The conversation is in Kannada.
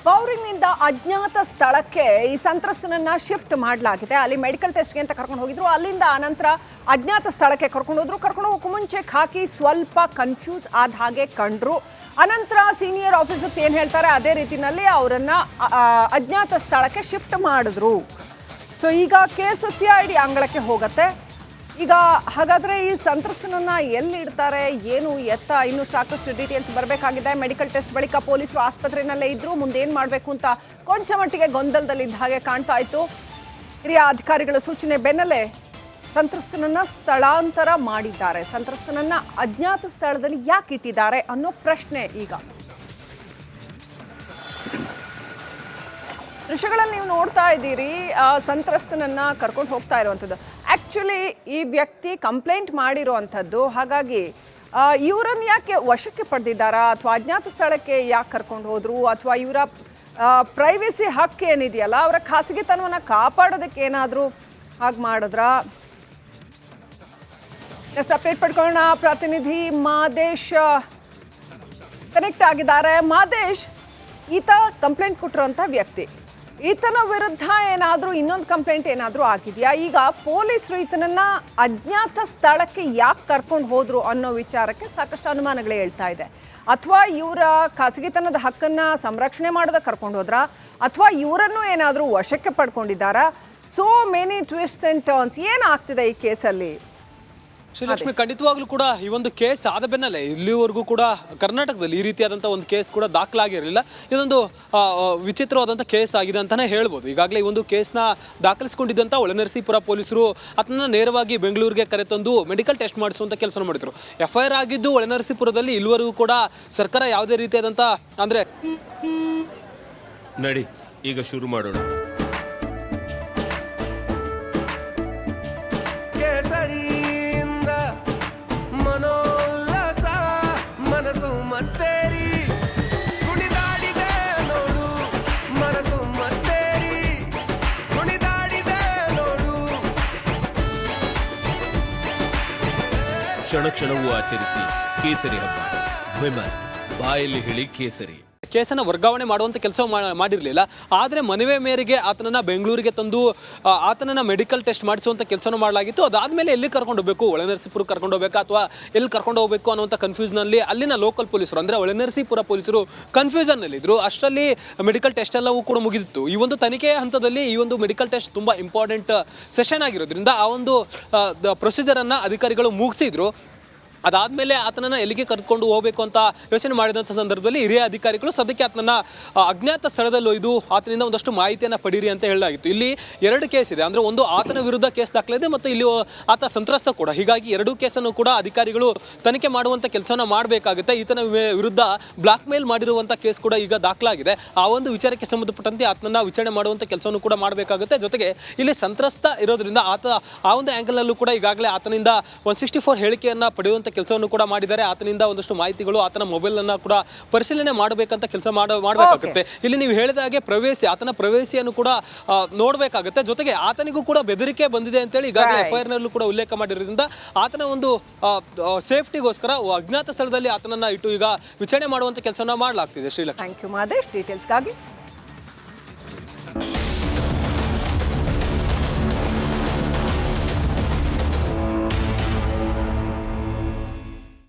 ಪೌರಿಂಗ್ನಿಂದ ಅಜ್ಞಾತ ಸ್ಥಳಕ್ಕೆ ಈ ಸಂತ್ರಸ್ತನನ್ನ ಶಿಫ್ಟ್ ಮಾಡಲಾಗಿದೆ. ಅಲ್ಲಿ ಮೆಡಿಕಲ್ ಟೆಸ್ಟ್ಗೆ ಅಂತ ಕರ್ಕೊಂಡು ಹೋಗಿದ್ರು. ಅಲ್ಲಿಂದ ಅನಂತರ ಅಜ್ಞಾತ ಸ್ಥಳಕ್ಕೆ ಕರ್ಕೊಂಡು ಹೋದ್ರು. ಕರ್ಕೊಂಡು ಹೋಗೋ ಮುಂಚೆ ಖಾಕಿ ಸ್ವಲ್ಪ ಕನ್ಫ್ಯೂಸ್ ಆದ ಹಾಗೆ ಕಂಡ್ರು. ಅನಂತರ ಸೀನಿಯರ್ ಆಫೀಸರ್ಸ್ ಏನು ಹೇಳ್ತಾರೆ ಅದೇ ರೀತಿಯಲ್ಲಿ ಅವರನ್ನ ಅಜ್ಞಾತ ಸ್ಥಳಕ್ಕೆ ಶಿಫ್ಟ್ ಮಾಡಿದ್ರು. ಸೊ ಈಗ KSSCID ಅಂಗಳಕ್ಕೆ ಹೋಗುತ್ತೆ. ಈಗ ಹಾಗಾದರೆ ಈ ಸಂತ್ರಸ್ತನನ್ನ ಎಲ್ಲಿ ಇಡ್ತಾರೆ, ಏನು ಎತ್ತ, ಇನ್ನೂ ಸಾಕಷ್ಟು ಡೀಟೇಲ್ಸ್ ಬರಬೇಕಾಗಿದೆ. ಮೆಡಿಕಲ್ ಟೆಸ್ಟ್ ಬಳಿಕ ಪೊಲೀಸರು ಆಸ್ಪತ್ರೆಯಲ್ಲೇ ಇದ್ದರು. ಮುಂದೇನು ಮಾಡಬೇಕು ಅಂತ ಕೊಂಚ ಮಟ್ಟಿಗೆ ಗೊಂದಲದಲ್ಲಿದ್ದ ಹಾಗೆ ಕಾಣ್ತಾ ಇತ್ತು. ಹಿರಿಯ ಅಧಿಕಾರಿಗಳ ಸೂಚನೆ ಬೆನ್ನಲ್ಲೇ ಸಂತ್ರಸ್ತನನ್ನ ಸ್ಥಳಾಂತರ ಮಾಡಿದ್ದಾರೆ. ಸಂತ್ರಸ್ತನನ್ನ ಅಜ್ಞಾತ ಸ್ಥಳದಲ್ಲಿ ಯಾಕೆ ಇಟ್ಟಿದ್ದಾರೆ ಅನ್ನೋ ಪ್ರಶ್ನೆ ಈಗ. ದೃಶ್ಯಗಳಲ್ಲಿ ನೀವು ನೋಡ್ತಾ ಇದ್ದೀರಿ, ಸಂತ್ರಸ್ತನನ್ನ ಕರ್ಕೊಂಡು ಹೋಗ್ತಾ ಇರುವಂಥದ್ದು. ಆ್ಯಕ್ಚುಲಿ ಈ ವ್ಯಕ್ತಿ ಕಂಪ್ಲೇಂಟ್ ಮಾಡಿರುವಂಥದ್ದು. ಹಾಗಾಗಿ ಇವರನ್ನು ಯಾಕೆ ವಶಕ್ಕೆ ಪಡೆದಿದ್ದಾರಾ, ಅಥವಾ ಅಜ್ಞಾತ ಸ್ಥಳಕ್ಕೆ ಯಾಕೆ ಕರ್ಕೊಂಡು ಹೋದ್ರು, ಅಥವಾ ಇವರ ಪ್ರೈವೇಸಿ ಹಕ್ಕು ಏನಿದೆಯಲ್ಲ ಅವರ ಖಾಸಗಿತನವನ್ನು ಕಾಪಾಡೋದಕ್ಕೆ ಏನಾದರೂ ಹಾಗೆ ಮಾಡಿದ್ರಾ? ನೆಕ್ಸ್ಟ್ ಅಪ್ಡೇಟ್ ಪಡ್ಕೊಳ್ಳೋಣ. ಪ್ರತಿನಿಧಿ ಮಾದೇಶ್ ಕನೆಕ್ಟ್ ಆಗಿದ್ದಾರೆ. ಮಾದೇಶ್, ಈತ ಕಂಪ್ಲೇಂಟ್ ಕೊಟ್ಟಿರುವಂಥ ವ್ಯಕ್ತಿ, ಈತನ ವಿರುದ್ಧ ಏನಾದರೂ ಇನ್ನೊಂದು ಕಂಪ್ಲೇಂಟ್ ಏನಾದರೂ ಆಗಿದೆಯಾ? ಈಗ ಪೊಲೀಸರು ಈತನನ್ನ ಅಜ್ಞಾತ ಸ್ಥಳಕ್ಕೆ ಯಾಕೆ ಕರ್ಕೊಂಡು ಹೋದ್ರು ಅನ್ನೋ ವಿಚಾರಕ್ಕೆ ಸಾಕಷ್ಟು ಅನುಮಾನಗಳೇ ಹೇಳ್ತಾ ಇದೆ. ಅಥವಾ ಇವರ ಖಾಸಗಿತನದ ಹಕ್ಕನ್ನು ಸಂರಕ್ಷಣೆ ಮಾಡೋದಕ್ಕೆ ಕರ್ಕೊಂಡು ಹೋದ್ರಾ, ಅಥವಾ ಇವರನ್ನು ಏನಾದರೂ ವಶಕ್ಕೆ ಪಡ್ಕೊಂಡಿದ್ದಾರಾ? So many twist and turns. ಏನಾಗ್ತಿದೆ ಈ ಕೇಸಲ್ಲಿ? ಶ್ರೀಲಕ್ಷ್ಮಿ, ಖಂಡಿತವಾಗ್ಲೂ ಕೂಡ ಈ ಒಂದು ಕೇಸ್ ಆದ ಬೆನ್ನಲ್ಲೇ ಇಲ್ಲಿವರೆಗೂ ಕೂಡ ಕರ್ನಾಟಕದಲ್ಲಿ ಈ ರೀತಿಯಾದಂಥ ಒಂದು ಕೇಸ್ ಕೂಡ ದಾಖಲಾಗಿರಲಿಲ್ಲ. ಇದೊಂದು ವಿಚಿತ್ರವಾದಂಥ ಕೇಸ್ ಆಗಿದೆ ಅಂತಲೇ ಹೇಳ್ಬೋದು. ಈಗಾಗಲೇ ಈ ಒಂದು ಕೇಸ್ನ ದಾಖಲಿಸಿಕೊಂಡಿದ್ದಂಥ ಒಳನರಸೀಪುರ ಪೊಲೀಸರು ಅದನ್ನು ನೇರವಾಗಿ ಬೆಂಗಳೂರಿಗೆ ಕರೆತಂದು ಮೆಡಿಕಲ್ ಟೆಸ್ಟ್ ಮಾಡಿಸುವಂಥ ಕೆಲಸ ಮಾಡಿದ್ರು. FIR ಆಗಿದ್ದು ಒಳನರಸೀಪುರದಲ್ಲಿ ಇಲ್ಲಿವರೆಗೂ ಕೂಡ ಸರ್ಕಾರ ಯಾವುದೇ ರೀತಿಯಾದಂಥ ಅಂದರೆ ನಡಿ ಈಗ ಶುರು ಮಾಡೋಣ. ಕ್ಷಣ ಕ್ಷಣವೂ ಆಚರಿಸಿ ಕೇಸರಿ ಹಬ್ಬ. ವಿಮಲ್ ಬಾಯಲ್ಲಿ ಹೇಳಿ ಕೇಸರಿ. ಕೇಸನ್ನು ವರ್ಗಾವಣೆ ಮಾಡುವಂಥ ಕೆಲಸ ಮಾಡಿರಲಿಲ್ಲ. ಆದರೆ ಮನವಿ ಮೇರೆಗೆ ಆತನನ್ನು ಬೆಂಗಳೂರಿಗೆ ತಂದು ಆತನನ್ನು ಮೆಡಿಕಲ್ ಟೆಸ್ಟ್ ಮಾಡಿಸುವಂಥ ಕೆಲಸನೂ ಮಾಡಲಾಗಿತ್ತು. ಅದಾದಮೇಲೆ ಎಲ್ಲಿ ಕರ್ಕೊಂಡು ಹೋಗಬೇಕು, ಒಳನರಸೀಪುರ ಕರ್ಕೊಂಡು ಹೋಗಬೇಕಾ ಅಥವಾ ಎಲ್ಲಿ ಕರ್ಕೊಂಡು ಹೋಗಬೇಕು ಅನ್ನುವಂಥ ಕನ್ಫ್ಯೂಸ್ನಲ್ಲಿ ಅಲ್ಲಿನ ಲೋಕಲ್ ಪೊಲೀಸರು ಅಂದರೆ ಒಳನರಸೀಪುರ ಪೊಲೀಸರು ಕನ್ಫ್ಯೂಷನ್ನಲ್ಲಿದ್ದರು. ಅಷ್ಟರಲ್ಲಿ ಮೆಡಿಕಲ್ ಟೆಸ್ಟ್ ಎಲ್ಲವೂ ಕೂಡ ಮುಗಿದಿತ್ತು. ಈ ಒಂದು ತನಿಖೆಯ ಹಂತದಲ್ಲಿ ಈ ಒಂದು ಮೆಡಿಕಲ್ ಟೆಸ್ಟ್ ತುಂಬ ಇಂಪಾರ್ಟೆಂಟ್ ಸೆಷನ್ ಆಗಿರೋದ್ರಿಂದ ಆ ಒಂದು ಪ್ರೊಸೀಜರನ್ನು ಅಧಿಕಾರಿಗಳು ಮುಗಿಸಿದ್ರು. ಅದಾದಮೇಲೆ ಆತನನ್ನು ಎಲ್ಲಿಗೆ ಕರ್ಕೊಂಡು ಹೋಗಬೇಕು ಅಂತ ಯೋಚನೆ ಮಾಡಿದಂಥ ಸಂದರ್ಭದಲ್ಲಿ ಹಿರಿಯ ಅಧಿಕಾರಿಗಳು ಸದ್ಯಕ್ಕೆ ಆತನನ್ನು ಅಜ್ಞಾತ ಸ್ಥಳದಲ್ಲಿ ಒಯ್ದು ಆತನಿಂದ ಒಂದಷ್ಟು ಮಾಹಿತಿಯನ್ನು ಪಡೀರಿ ಅಂತ ಹೇಳಲಾಗಿತ್ತು. ಇಲ್ಲಿ 2 ಕೇಸ್ ಇದೆ. ಅಂದರೆ ಒಂದು ಆತನ ವಿರುದ್ಧ ಕೇಸ್ ದಾಖಲಿದೆ ಮತ್ತು ಇಲ್ಲಿ ಆತ ಸಂತ್ರಸ್ತ ಕೂಡ. ಹೀಗಾಗಿ 2 ಕೇಸನ್ನು ಕೂಡ ಅಧಿಕಾರಿಗಳು ತನಿಖೆ ಮಾಡುವಂಥ ಕೆಲಸವನ್ನು ಮಾಡಬೇಕಾಗುತ್ತೆ. ಈತನ ವಿರುದ್ಧ ಬ್ಲಾಕ್ ಮೇಲ್ ಮಾಡಿರುವಂಥ ಕೇಸ್ ಕೂಡ ಈಗ ದಾಖಲಾಗಿದೆ. ಆ ಒಂದು ವಿಚಾರಕ್ಕೆ ಸಂಬಂಧಪಟ್ಟಂತೆ ಆತನನ್ನು ವಿಚಾರಣೆ ಮಾಡುವಂಥ ಕೆಲಸವನ್ನು ಕೂಡ ಮಾಡಬೇಕಾಗುತ್ತೆ. ಜೊತೆಗೆ ಇಲ್ಲಿ ಸಂತ್ರಸ್ತ ಇರೋದ್ರಿಂದ ಆತ ಆ ಒಂದು ಆ್ಯಂಗಲ್ನಲ್ಲೂ ಕೂಡ ಈಗಾಗಲೇ ಆತನಿಂದ 164 ಹೇಳಿಕೆಯನ್ನು ಪಡೆಯುವಂಥ ಕೆಲಸವನ್ನು ಕೂಡ ಮಾಡಿದ್ದಾರೆ. ಆತನಿಂದ ಒಂದಷ್ಟು ಮಾಹಿತಿಗಳು, ಆತನ ಮೊಬೈಲನ್ನು ಕೂಡ ಪರಿಶೀಲನೆ ಮಾಡಬೇಕಂತ ಕೆಲಸ ಮಾಡಬೇಕಾಗುತ್ತೆ. ಇಲ್ಲಿ ನೀವು ಹೇಳಿದ ಹಾಗೆ ಆತನ ಪ್ರವೇಶಿಯನ್ನು ಕೂಡ ನೋಡಬೇಕಾಗುತ್ತೆ. ಜೊತೆಗೆ ಆತನಿಗೂ ಕೂಡ ಬೆದರಿಕೆ ಬಂದಿದೆ ಅಂತೇಳಿ ಈಗಾಗಲೇ FIR ನಲ್ಲೂ ಕೂಡ ಉಲ್ಲೇಖ ಮಾಡಿರೋದ್ರಿಂದ ಆತನ ಒಂದು ಸೇಫ್ಟಿಗೋಸ್ಕರ ಅಜ್ಞಾತ ಸ್ಥಳದಲ್ಲಿ ಆತನನ್ನು ಇಟ್ಟು ಈಗ ವಿಚಾರಣೆ ಮಾಡುವಂಥ ಕೆಲಸವನ್ನು ಮಾಡಲಾಗ್ತಿದೆ. Srilakshmi, thank you Madesh ಡೀಟೇಲ್ಸ್ಗಾಗಿ.